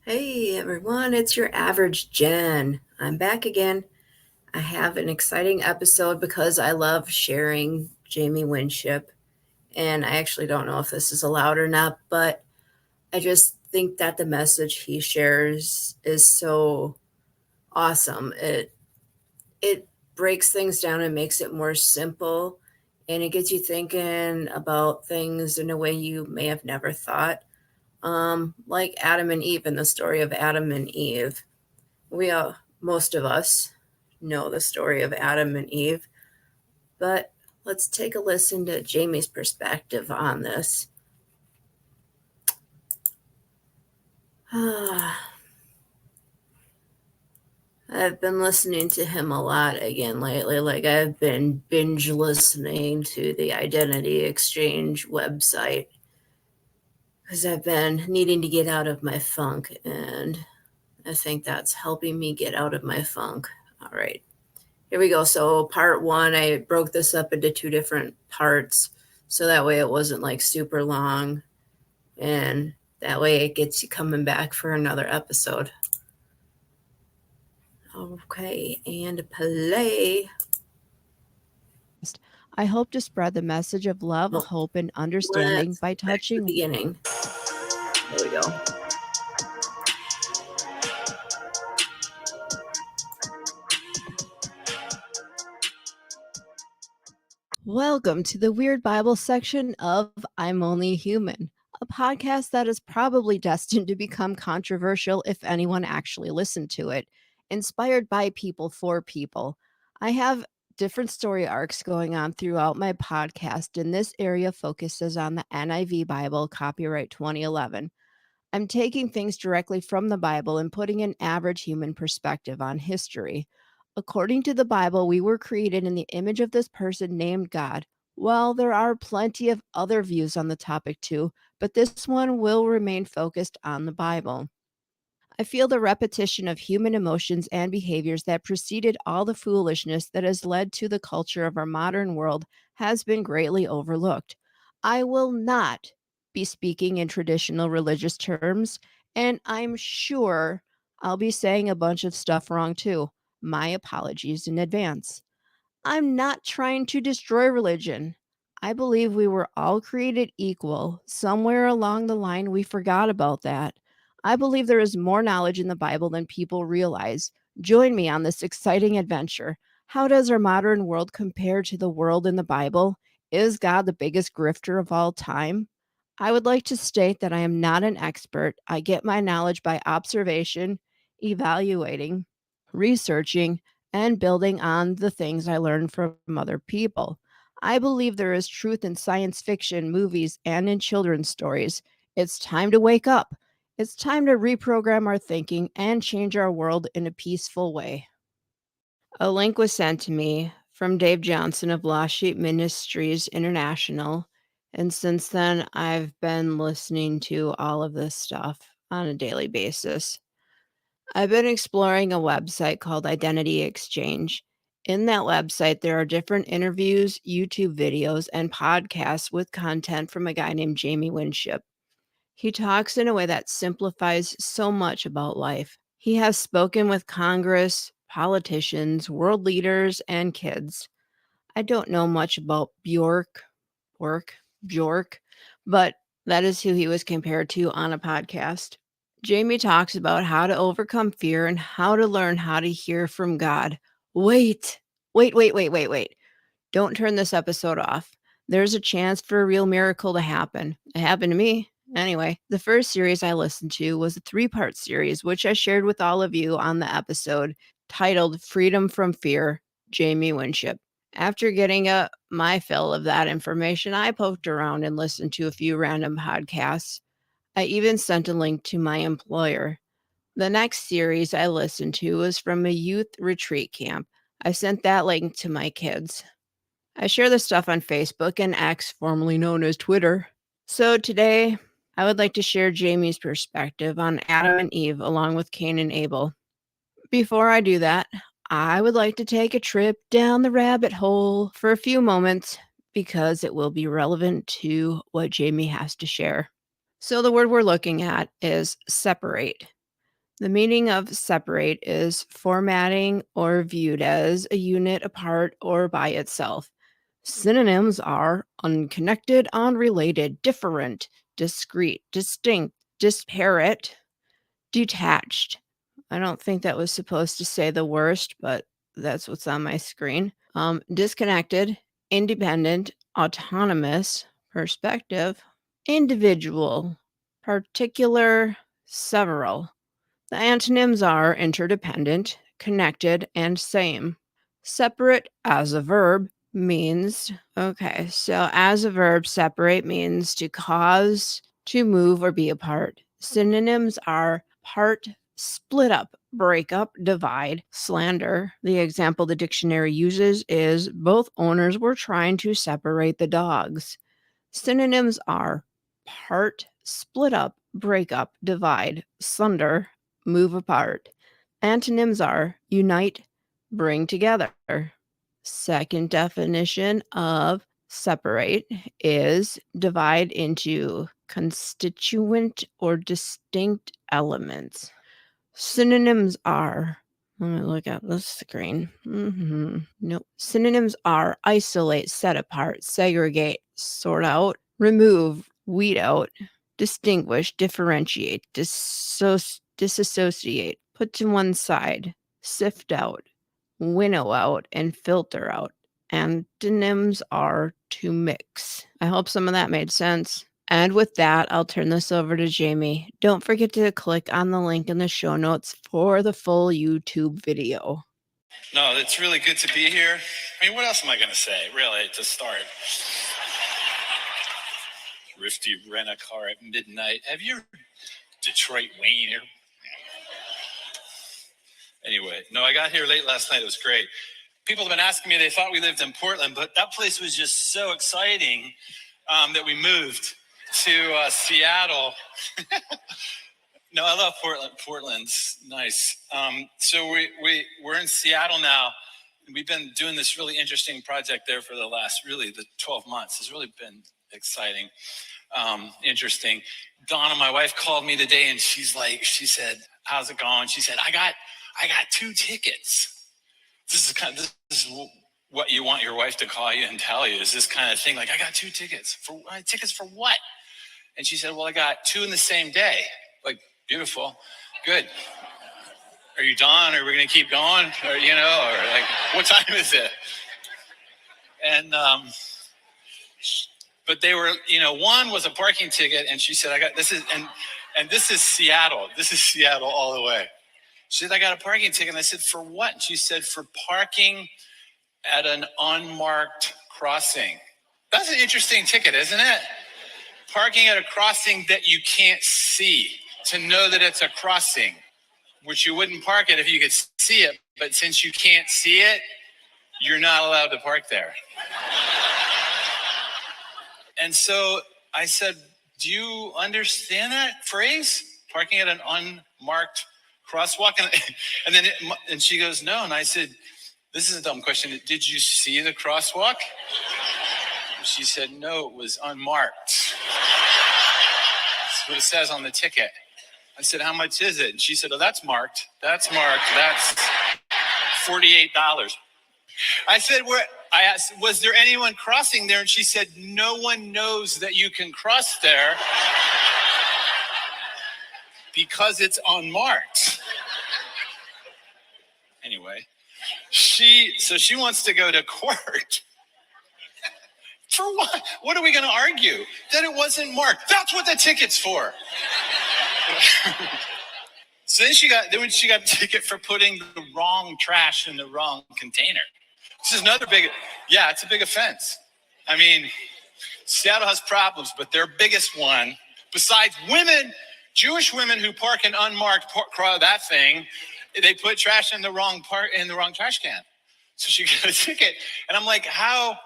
Hey everyone, it's your average Jen. I'm back again. I have an exciting episode because I love sharing Jamie Winship. And I actually don't know if this is allowed or not, but I just think that the message he shares is so awesome. It breaks things down and makes it more simple, and it gets you thinking about things in a way you may have never thought. Like Adam and Eve and the story of Adam and Eve. Most of us know the story of Adam and Eve, but let's take a listen to Jamie's perspective on this. I've been listening to him a lot again lately. Like, I've been binge listening to the Identity Exchange website because I've been needing to get out of my funk, and I think that's helping me get out of my funk. All right. Here we go. So part one, I broke this up into two different parts. So that way it wasn't like super long. And that way it gets you coming back for another episode. Okay, and play. I hope to spread the message of love, Oh, hope, and understanding let's by go back to the touching. beginning. There we go. Welcome to the Weird Bible section of I'm Only Human, a podcast that is probably destined to become controversial if anyone actually listened to it. Inspired by people for people. I have different story arcs going on throughout my podcast, and this area focuses on the NIV Bible, copyright 2011. I'm taking things directly from the Bible and putting an average human perspective on history. According to the Bible, we were created in the image of this person named God. Well, there are plenty of other views on the topic too, but this one will remain focused on the Bible. I feel the repetition of human emotions and behaviors that preceded all the foolishness that has led to the culture of our modern world has been greatly overlooked. I will not be speaking in traditional religious terms, and I'm sure I'll be saying a bunch of stuff wrong too. My apologies in advance. I'm not trying to destroy religion. I believe we were all created equal. Somewhere along the line, we forgot about that. I believe there is more knowledge in the Bible than people realize. Join me on this exciting adventure. How does our modern world compare to the world in the Bible? Is God the biggest grifter of all time? I would like to state that I am not an expert. I get my knowledge by observation, evaluating, researching, and building on the things I learned from other people. I believe there is truth in science fiction, movies, and in children's stories. It's time to wake up. It's time to reprogram our thinking and change our world in a peaceful way. A link was sent to me from Dave Johnson of Lost Sheep Ministries International. And since then, I've been listening to all of this stuff on a daily basis. I've been exploring a website called Identity Exchange. In that website, there are different interviews, YouTube videos, and podcasts with content from a guy named Jamie Winship. He talks in a way that simplifies so much about life. He has spoken with Congress, politicians, world leaders, and kids. I don't know much about Bjork, but that is who he was compared to on a podcast. Jamie talks about how to overcome fear and how to learn how to hear from God. Wait, wait. Don't turn this episode off. There's a chance for a real miracle to happen. It happened to me. Anyway, the first series I listened to was a 3-part series, which I shared with all of you on the episode titled Freedom from Fear, Jamie Winship. After getting my fill of that information, I poked around and listened to a few random podcasts. I even sent a link to my employer. The next series I listened to was from a youth retreat camp. I sent that link to my kids. I share this stuff on Facebook and X, formerly known as Twitter. So today, I would like to share Jamie's perspective on Adam and Eve along with Cain and Able. Before I do that, I would like to take a trip down the rabbit hole for a few moments because it will be relevant to what Jamie has to share. So, the word we're looking at is separate. The meaning of separate is formatting or viewed as a unit apart or by itself. Synonyms are unconnected, unrelated, different, discrete, distinct, disparate, detached. I don't think that was supposed to say the worst, but that's what's on my screen. Disconnected, independent, autonomous, perspective, individual, particular, several. The antonyms are interdependent, connected, and same. Separate as a verb means, okay, so as a verb, separate means to cause, to move, or be apart. Synonyms are part, split up, break up, divide, slander. The example the dictionary uses is both owners were trying to separate the dogs. Synonyms are part, split up, break up, divide, sunder, move apart. Antonyms are unite, bring together. Second definition of separate is divide into constituent or distinct elements. Synonyms are, let me look at the screen. Nope. Synonyms are isolate, set apart, segregate, sort out, remove, weed out, distinguish, differentiate, disassociate, put to one side, sift out, winnow out, and filter out. Antonyms are to mix. I hope some of that made sense. And with that, I'll turn this over to Jamie. Don't forget to click on the link in the show notes for the full YouTube video. No, it's really good to be here. I mean, what else am I going to say, really, to start? Rifty rent a car at midnight. Have you Detroit Wayne here? Anyway, no, I got here late last night. It was great. People have been asking me, they thought we lived in Portland, but that place was just so exciting that we moved to Seattle. No, I love Portland. Portland's nice. So we're in Seattle now. We've been doing this really interesting project there for the 12 months. It's really been exciting, interesting. Donna, my wife, called me today and she said, how's it going? She said, I got 2 tickets. This is what you want your wife to call you and tell you, is this kind of thing. Like, I got 2 tickets. Tickets for what? And she said, well, I got 2 in the same day. Like, beautiful. Good. Are you done? Are we going to keep going? Or like, what time is it? And, but they were, one was a parking ticket. And she said, this is Seattle. This is Seattle all the way. She said, I got a parking ticket. And I said, for what? And she said, for parking at an unmarked crossing. That's an interesting ticket, isn't it? Parking at a crossing that you can't see, to know that it's a crossing, which you wouldn't park it if you could see it. But since you can't see it, you're not allowed to park there. And so I said, do you understand that phrase? Parking at an unmarked crosswalk? And she goes, no. And I said, this is a dumb question. Did you see the crosswalk? She said, no, it was unmarked. That's what it says on the ticket. I said, how much is it? And she said, oh, that's marked. That's marked. That's $48. I said, I asked, was there anyone crossing there? And she said, no one knows that you can cross there because it's unmarked. Anyway, she wants to go to court. For what? What are we going to argue? That it wasn't marked. That's what the ticket's for. So then she got a ticket for putting the wrong trash in the wrong container. This is another it's a big offense. I mean, Seattle has problems, but their biggest one, besides Jewish women who park an unmarked that thing, they put trash in the wrong trash can. So she got a ticket, and I'm like, how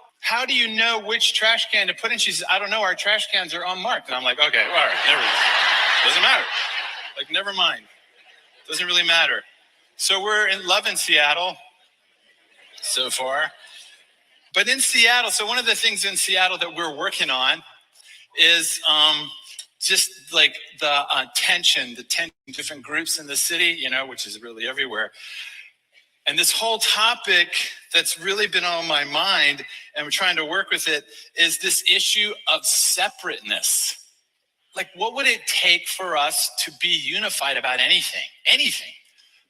do you know which trash can to put in? She says, I don't know. Our trash cans are unmarked. And I'm like, okay, all right, doesn't matter. Like, never mind. Doesn't really matter. So we're in love in Seattle so far. But in Seattle, so one of the things in Seattle that we're working on is just like the tension, different groups in the city, which is really everywhere. And this whole topic that's really been on my mind, and I'm trying to work with it, is this issue of separateness. Like, what would it take for us to be unified about anything? Anything.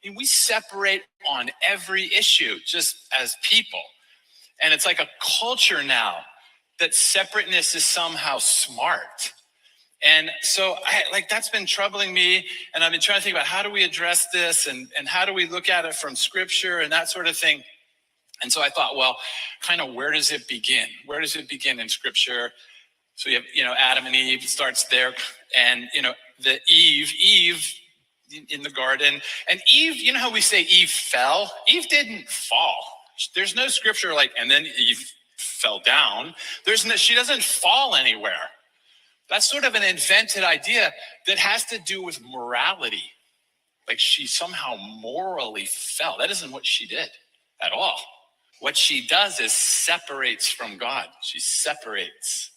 I mean, we separate on every issue just as people. And it's like a culture now that separateness is somehow smart. And so that's been troubling me. And I've been trying to think about how do we address this and how do we look at it from scripture and that sort of thing. And so I thought, well, kind of where does it begin? Where does it begin in scripture? So you have, Adam and Eve starts there. And, the Eve in the garden. And Eve, you know how we say Eve fell? Eve didn't fall. There's no scripture like, and then Eve fell down. She doesn't fall anywhere. That's sort of an invented idea that has to do with morality. Like she somehow morally fell. That isn't what she did at all. What she does is separates from God. She separates.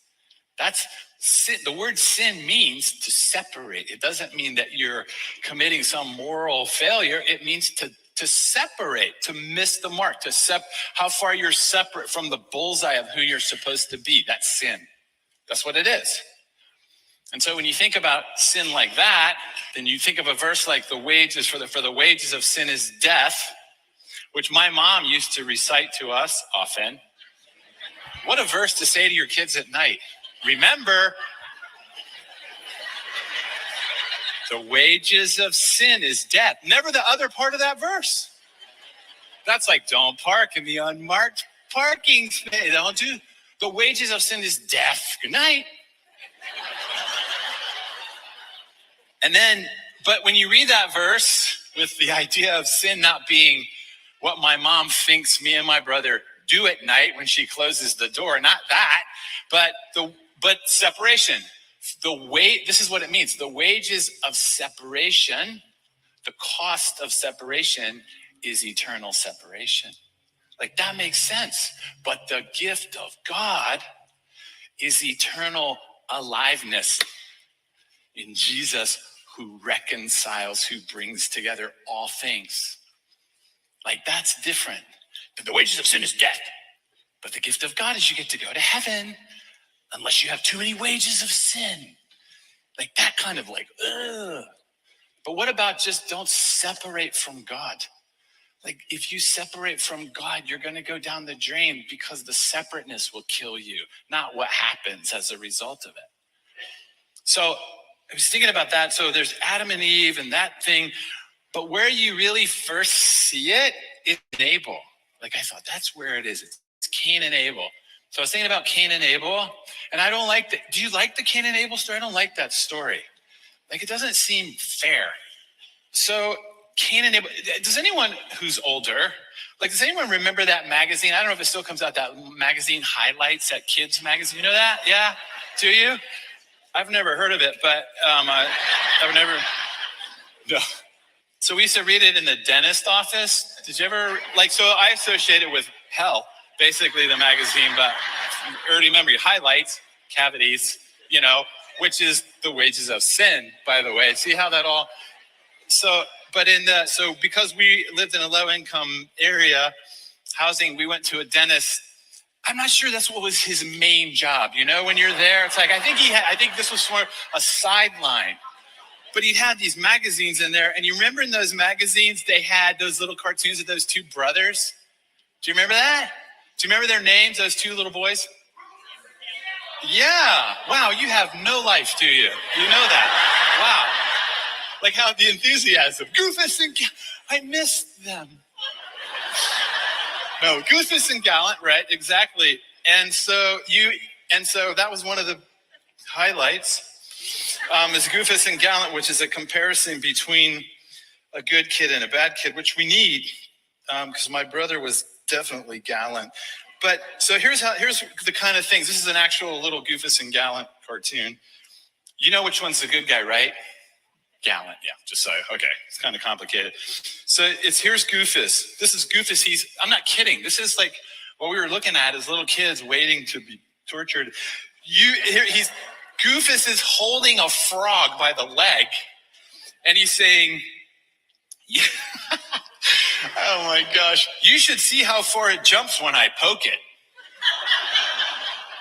That's sin. The word sin means to separate. It doesn't mean that you're committing some moral failure. It means to separate, to miss the mark, how far you're separate from the bullseye of who you're supposed to be. That's sin. That's what it is. And so when you think about sin like that, then you think of a verse like the wages for the wages of sin is death, which my mom used to recite to us often. What a verse to say to your kids at night. Remember, the wages of sin is death. Never the other part of that verse. That's like, don't park in the unmarked parking space. Don't do. The wages of sin is death. Good night. And then, but when you read that verse with the idea of sin not being what my mom thinks me and my brother do at night when she closes the door, not that, but separation. This is what it means. The wages of separation, the cost of separation is eternal separation. Like that makes sense. But the gift of God is eternal aliveness in Jesus, who reconciles, who brings together all things. Like that's different. But the wages of sin is death. But the gift of God is you get to go to heaven unless you have too many wages of sin. Like that kind of like, ugh. But what about just don't separate from God? Like if you separate from God, you're going to go down the drain because the separateness will kill you, not what happens as a result of it. So I was thinking about that. So there's Adam and Eve and that thing, but where you really first see it is Abel. Like I thought that's where it is. It's Cain and Abel. So I was thinking about Cain and Abel, and I don't like that. Do you like the Cain and Abel story? I don't like that story. Like it doesn't seem fair. So Cain and Able, does anyone who's older, does anyone remember that magazine? I don't know if it still comes out, that magazine Highlights, that kids magazine. You know that? Yeah? Do you? I've never heard of it, but I've never, no. So we used to read it in the dentist office. Did you ever, so I associate it with hell, basically the magazine, but you already remember Highlights, cavities, which is the wages of sin, by the way. See how that all, so because we lived in a low income area, housing, we went to a dentist. I'm not sure that's what was his main job. When you're there, it's like, I think this was more a sideline, but he had these magazines in there. And you remember in those magazines, they had those little cartoons of those two brothers. Do you remember that? Do you remember their names? Those two little boys? Yeah. Wow. You have no life, do you? You know that. Wow. Like how the enthusiasm. Goofus and I missed them. No, Goofus and Gallant, right? Exactly. And so that was one of the highlights. Is Goofus and Gallant, which is a comparison between a good kid and a bad kid, which we need, because my brother was definitely gallant. But so here's the kind of things. This is an actual little Goofus and Gallant cartoon. You know which one's the good guy, right? Gallant, yeah, just so, okay, it's kind of complicated. So here's Goofus. This is Goofus. I'm not kidding. This is like what we were looking at as little kids waiting to be tortured. Goofus is holding a frog by the leg, and he's saying, yeah. Oh my gosh, you should see how far it jumps when I poke it.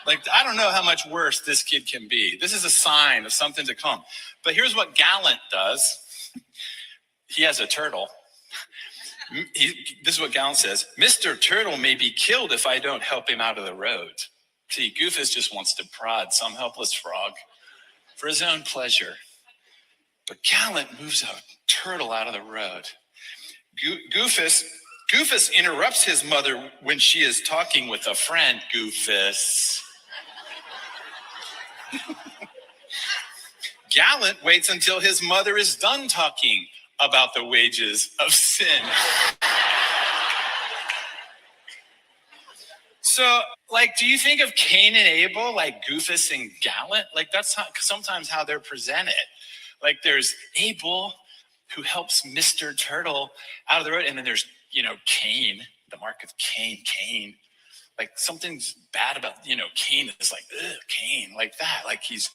Like, I don't know how much worse this kid can be. This is a sign of something to come. But here's what Gallant does. He has a turtle. This is what Gallant says. Mr. Turtle may be killed if I don't help him out of the road. See, Goofus just wants to prod some helpless frog for his own pleasure. But Gallant moves a turtle out of the road. Goofus interrupts his mother when she is talking with a friend. Goofus. Gallant waits until his mother is done talking about the wages of sin. So, like, do you think of Cain and Able like Goofus and Gallant? Like, that's sometimes how they're presented. Like, there's Abel, who helps Mr. Turtle out of the road. And then there's, Cain, the mark of Cain. Like, something's bad about, Cain is like, ugh, Cain, like that. Like, he's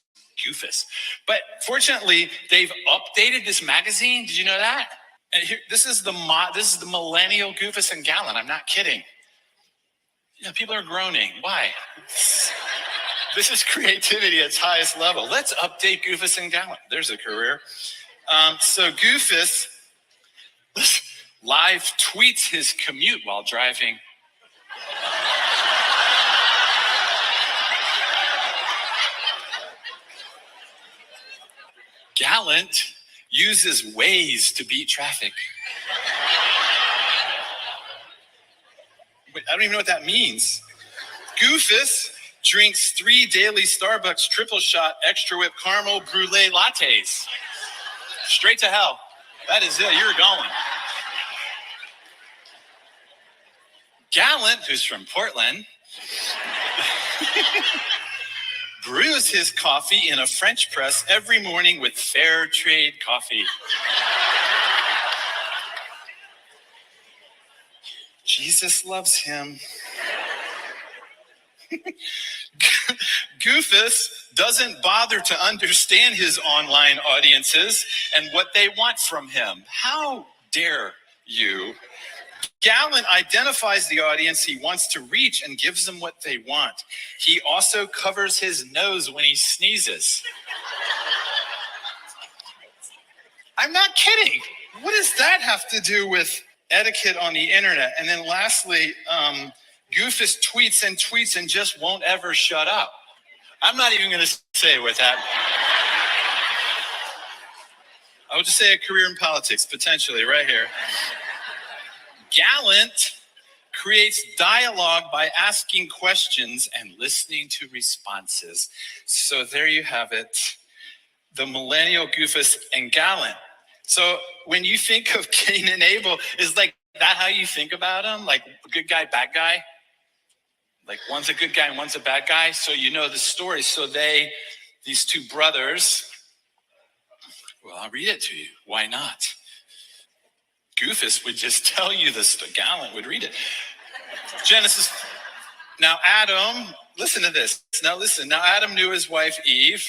Goofus. But fortunately, they've updated this magazine. Did you know that? And here, this is the millennial Goofus and Gallant. I'm not kidding. People are groaning. Why? This is creativity at its highest level. Let's update Goofus and Gallant. There's a career. So Goofus live tweets his commute while driving. Gallant uses Waze to beat traffic. I don't even know what that means. Goofus drinks 3 daily Starbucks triple shot extra whip caramel brulee lattes. Straight to hell. That is it. You're going. Gallant, who's from Portland, brews his coffee in a French press every morning with fair trade coffee. Jesus loves him. Goofus doesn't bother to understand his online audiences and what they want from him. How dare you? Gallant identifies the audience he wants to reach and gives them what they want. He also covers his nose when he sneezes. I'm not kidding. What does that have to do with etiquette on the internet? And then lastly, Goofus tweets and just won't ever shut up. I'm not even going to say what that. I would just say a career in politics, potentially, right here. Gallant creates dialogue by asking questions and listening to responses. So there you have it, the millennial Goofus and Gallant. So when you think of Cain and Able, is like that how you think about them? Like good guy, bad guy? Like one's a good guy and one's a bad guy? So you know the story. So these two brothers, well, I'll read it to you. Why not? Goofus would just tell you this. Gallant would read it. Genesis. Now Adam, listen to this. Now Adam knew his wife Eve,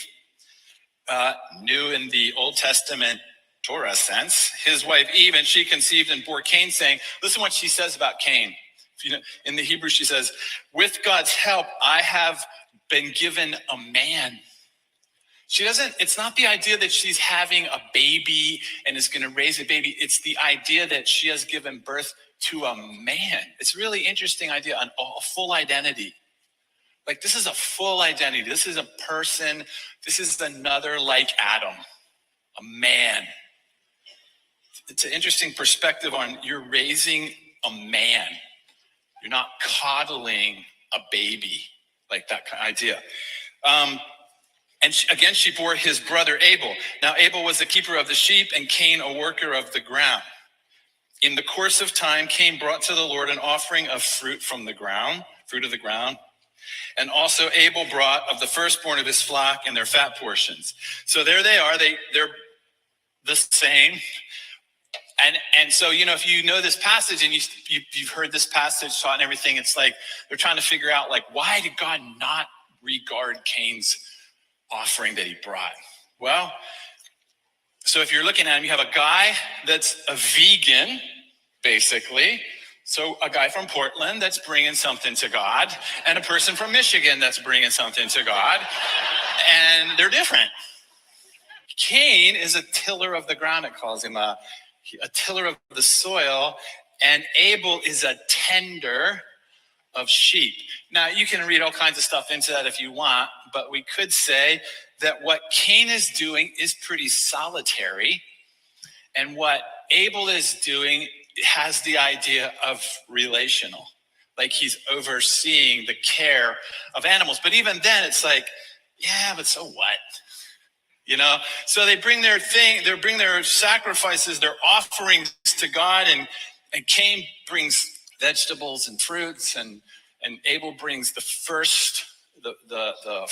knew in the Old Testament Torah sense, his wife Eve, and she conceived and bore Cain, saying, listen what she says about Cain. In the Hebrew, she says, with God's help, I have been given a man. It's not the idea that she's having a baby and is going to raise a baby. It's the idea that she has given birth to a man. It's a really interesting idea, a full identity. Like this is a full identity. This is a person. This is another like Adam, a man. It's an interesting perspective on you're raising a man. You're not coddling a baby, like that kind of idea. And she bore his brother Abel. Now Abel was the keeper of the sheep and Cain a worker of the ground. In the course of time, Cain brought to the Lord an offering of fruit of the ground. And also Abel brought of the firstborn of his flock and their fat portions. So there they are. They're the same. And so, if you know this passage and you've heard this passage taught and everything, it's like they're trying to figure out, like, why did God not regard Cain's offering that he brought? Well, so if you're looking at him, you have a guy that's a vegan, basically. So a guy from Portland that's bringing something to God, and a person from Michigan that's bringing something to God, and they're different. Cain is a tiller of the ground, it calls him, a tiller of the soil, and Abel is a tender of sheep. Now, you can read all kinds of stuff into that if you want, but we could say that what Cain is doing is pretty solitary, and what Abel is doing has the idea of relational. Like he's overseeing the care of animals. But even then, it's like, yeah, but so what? You know, so they bring their sacrifices, their offerings to God, and Cain brings vegetables and fruits, and Abel brings the first, the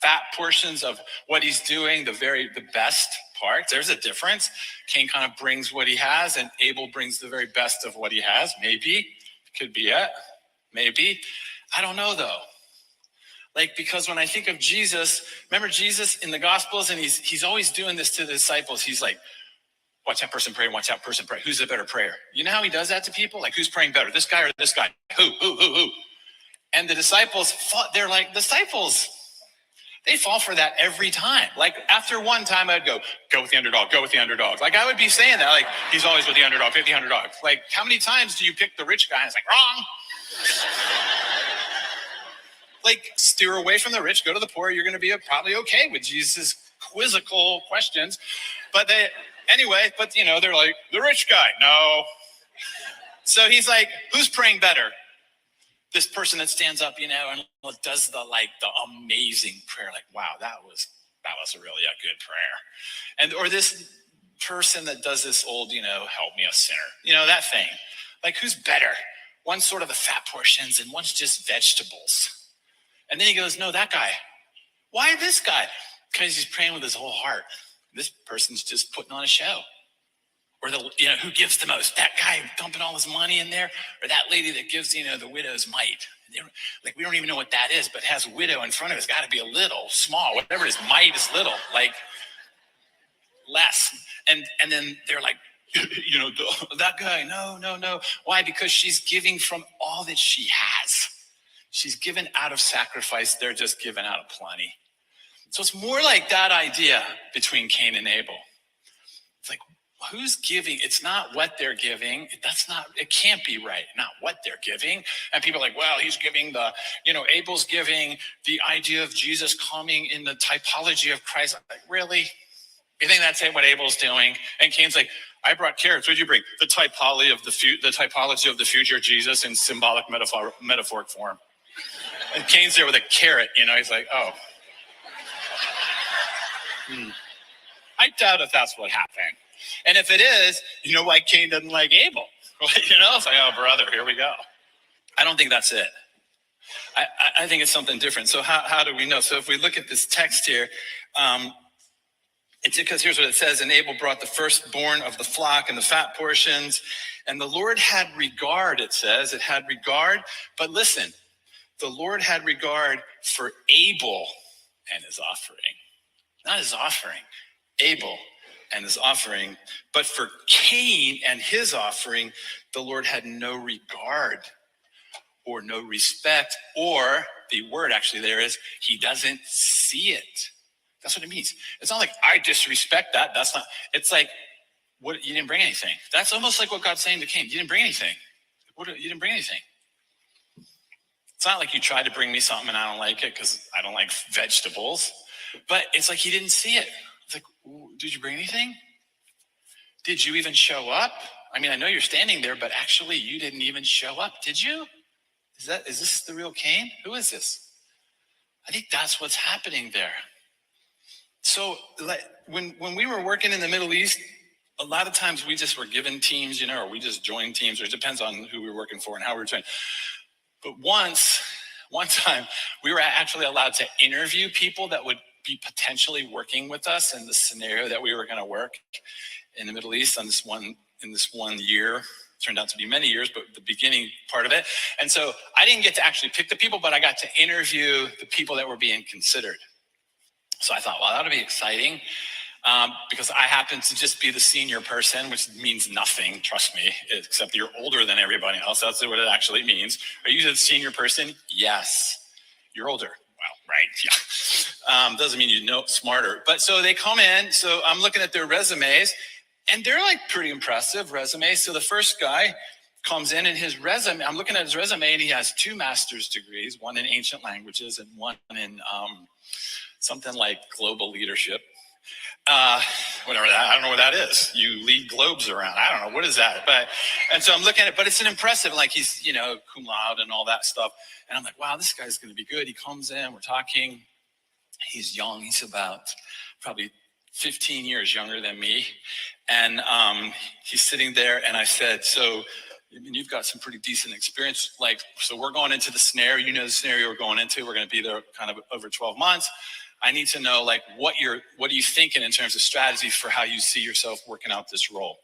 fat portions of what he's doing, the best part. There's a difference. Cain kind of brings what he has, and Abel brings the very best of what he has. Maybe, could be it. Maybe, I don't know though. Like, because when I think of Jesus, remember Jesus in the Gospels, and he's always doing this to the disciples. He's like, watch that person pray, watch that person pray. Who's the better prayer? You know how he does that to people? Like, who's praying better, this guy or this guy? Who? And the disciples, they're like, disciples, they fall for that every time. Like, after one time, I'd go with the underdog, go with the underdog. Like, I would be saying that, like, he's always with the underdog, pick the underdog. Like, how many times do you pick the rich guy? And it's like, wrong. Like, steer away from the rich, go to the poor. You're going to be probably okay with Jesus' quizzical questions. But they're like, the rich guy, no. So he's like, who's praying better? This person that stands up, and does the amazing prayer. Like, wow, that was really a good prayer. Or this person that does this old, help me a sinner, that thing. Like, who's better? One's sort of the fat portions and one's just vegetables. And then he goes, no, that guy. Why this guy? Because he's praying with his whole heart. This person's just putting on a show. Or who gives the most? That guy dumping all his money in there, or that lady that gives, the widow's mite. Like, we don't even know what that is, but has widow in front of it. It's got to be a little, small, whatever it is. Mite is little, like less. And then they're like, that guy, no. Why? Because she's giving from all that she has. She's given out of sacrifice. They're just given out of plenty. So it's more like that idea between Cain and Abel. It's like, who's giving? It's not what they're giving. It can't be right. Not what they're giving. And people are like, well, he's giving Abel's giving the idea of Jesus coming in the typology of Christ. I'm like, really? You think that's what Abel's doing? And Cain's like, I brought carrots. What'd you bring? The typology of the future Jesus in symbolic metaphoric form. And Cain's there with a carrot, he's like, oh. I doubt if that's what happened. And if it is, you know why Cain doesn't like Abel? It's like, oh, brother, here we go. I don't think that's it. I think it's something different. So how do we know? So if we look at this text here, it's because here's what it says. And Abel brought the firstborn of the flock and the fat portions. And the Lord had regard, it says. It had regard. But listen, the Lord had regard for Abel and his offering. Not his offering, Abel and his offering. But for Cain and his offering, the Lord had no regard or no respect, or the word actually there is, he doesn't see it. That's what it means. It's not like I disrespect that. That's not, it's like, what, you didn't bring anything. That's almost like what God's saying to Cain. You didn't bring anything. You didn't bring anything. It's not like you tried to bring me something and I don't like it because I don't like vegetables. But it's like he didn't see it. It's like, did you bring anything? Did you even show up? I mean, I know you're standing there, but actually you didn't even show up. Did you? Is this the real Cain? Who is this? I think that's what's happening there. So when we were working in the Middle East, a lot of times we just were given teams, or we just joined teams, or it depends on who we were working for and how we were trained. But one time, we were actually allowed to interview people that would be potentially working with us in the scenario that we were going to work in the Middle East in this one year. It turned out to be many years, but the beginning part of it. And so I didn't get to actually pick the people, but I got to interview the people that were being considered. So I thought, well, that'll be exciting. Because I happen to just be the senior person, which means nothing, trust me, except you're older than everybody else. That's what it actually means. Are you the senior person? Yes. You're older. Well, right, yeah. Doesn't mean you know smarter. But so they come in, so I'm looking at their resumes, and they're like pretty impressive resumes. So the first guy comes in, and his resume, I'm looking at his resume, and he has 2 master's degrees, one in ancient languages and one in something like global leadership. Whatever that, I don't know what that is. You lead globes around. I don't know, what is that? And so I'm looking at it, but it's an impressive, like he's, cum laude and all that stuff. And I'm like, wow, this guy's going to be good. He comes in, we're talking. He's young. He's about probably 15 years younger than me. And he's sitting there, and I said, so you've got some pretty decent experience. Like, so we're going into the scenario. The scenario we're going into. We're going to be there kind of over 12 months. I need to know, like, what are you thinking in terms of strategy for how you see yourself working out this role?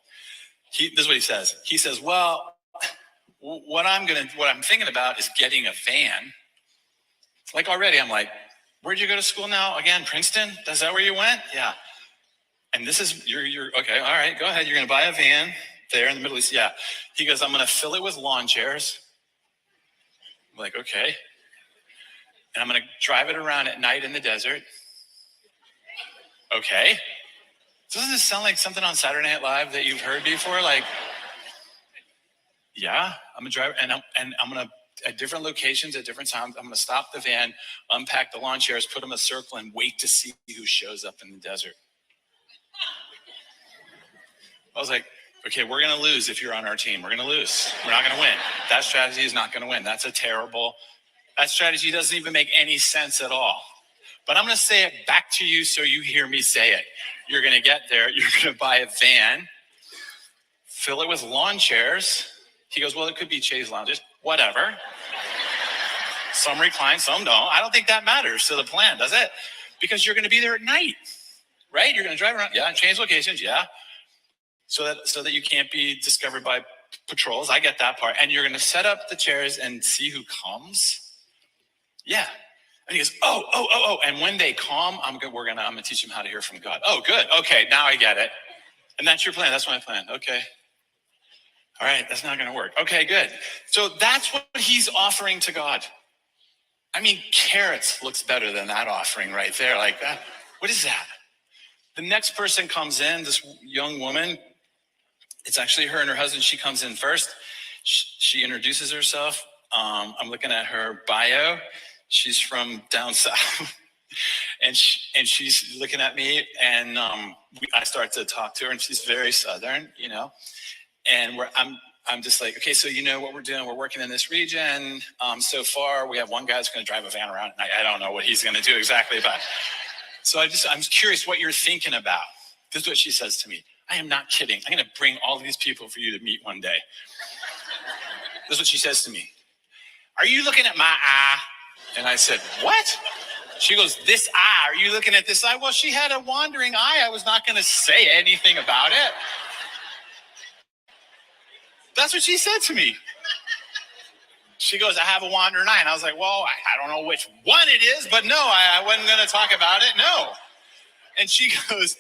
This is what he says. He says, well, what I'm thinking about is getting a van. Like, already I'm like, where'd you go to school now again? Princeton? Is that where you went? Yeah. And this is, you're okay, all right, go ahead. You're going to buy a van there in the Middle East. Yeah. He goes, I'm going to fill it with lawn chairs. I'm like, okay. And I'm going to drive it around at night in the desert. Okay. Doesn't this sound like something on Saturday Night Live that you've heard before? Like, yeah, I'm going to drive, and I'm going to, at different locations, at different times, I'm going to stop the van, unpack the lawn chairs, put them in a circle, and wait to see who shows up in the desert. I was like, okay, we're going to lose if you're on our team. We're going to lose. We're not going to win. That strategy is not going to win. That strategy doesn't even make any sense at all. But I'm going to say it back to you so you hear me say it. You're going to get there. You're going to buy a van, fill it with lawn chairs. He goes, well, it could be chaise lounges. Whatever. Some recline, some don't. I don't think that matters to the plan, does it? Because you're going to be there at night, right? You're going to drive around. Yeah, change locations. Yeah. So that you can't be discovered by patrols. I get that part. And you're going to set up the chairs and see who comes. Yeah. And he goes, oh. And when they come, I'm going to teach them how to hear from God. Oh, good. Okay, now I get it. And that's your plan. That's my plan. Okay. All right, that's not going to work. Okay, good. So that's what he's offering to God. I mean, carrots looks better than that offering right there. Like that. What is that? The next person comes in, this young woman. It's actually her and her husband. She comes in first. She introduces herself. I'm looking at her bio. She's from down south. and she's looking at me, and I start to talk to her, and she's very Southern, and I'm just like, okay, so what we're doing, we're working in this region. So far, we have one guy that's going to drive a van around at night. I don't know what he's going to do exactly, but so I'm curious what you're thinking about. This is what she says to me. I am not kidding. I'm going to bring all these people for you to meet one day. This is what she says to me. Are you looking at my eye? And I said, what? She goes, this eye, are you looking at this eye? Well, she had a wandering eye. I was not going to say anything about it. That's what she said to me. She goes, I have a wandering eye. And I was like, well, I don't know which one it is, but no, I wasn't going to talk about it. No. And she goes,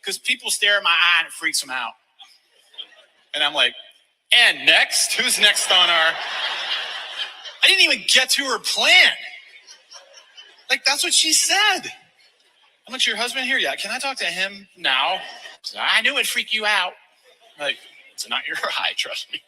because people stare at my eye and it freaks them out. And I'm like, and next? Who's next on our... I didn't even get to her plan. Like, that's what she said. I'm like, your husband here? Yeah. Can I talk to him now? So, I knew it'd freak you out. Like, it's not your eye, trust me.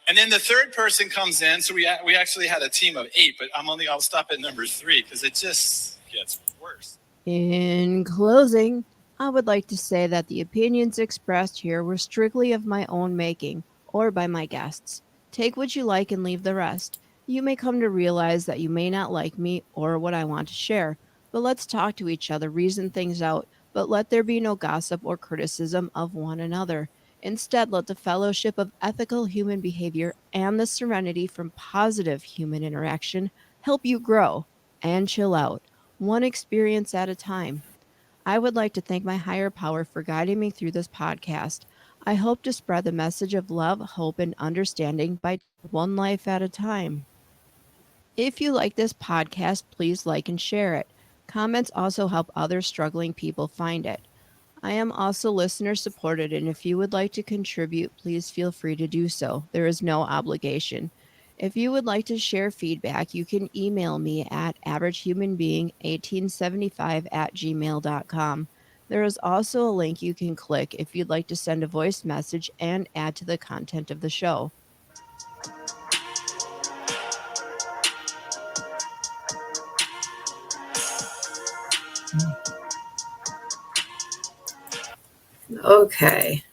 And then the third person comes in. So we actually had a team of 8, but I'll stop at number 3 because it just gets worse. In closing, I would like to say that the opinions expressed here were strictly of my own making, or by my guests. Take what you like and leave the rest. You may come to realize that you may not like me or what I want to share, but let's talk to each other, reason things out, but let there be no gossip or criticism of one another. Instead, let the fellowship of ethical human behavior and the serenity from positive human interaction help you grow and chill out, one experience at a time. I would like to thank my higher power for guiding me through this podcast. I hope to spread the message of love, hope, and understanding by one life at a time. If you like this podcast, please like and share it. Comments also help other struggling people find it. I am also listener supported, and if you would like to contribute, please feel free to do so. There is no obligation. If you would like to share feedback, you can email me at averagehumanbeing1875@gmail.com. There is also a link you can click if you'd like to send a voice message and add to the content of the show. Okay.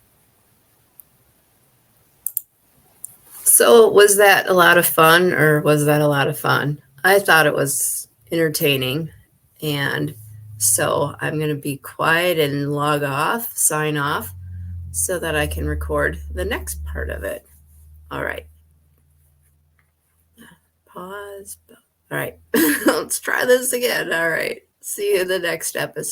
So, was that a lot of fun or was that a lot of fun? I thought it was entertaining. And so I'm going to be quiet and log off, sign off, so that I can record the next part of it. All right. Pause. All right. Let's try this again. All right. See you in the next episode.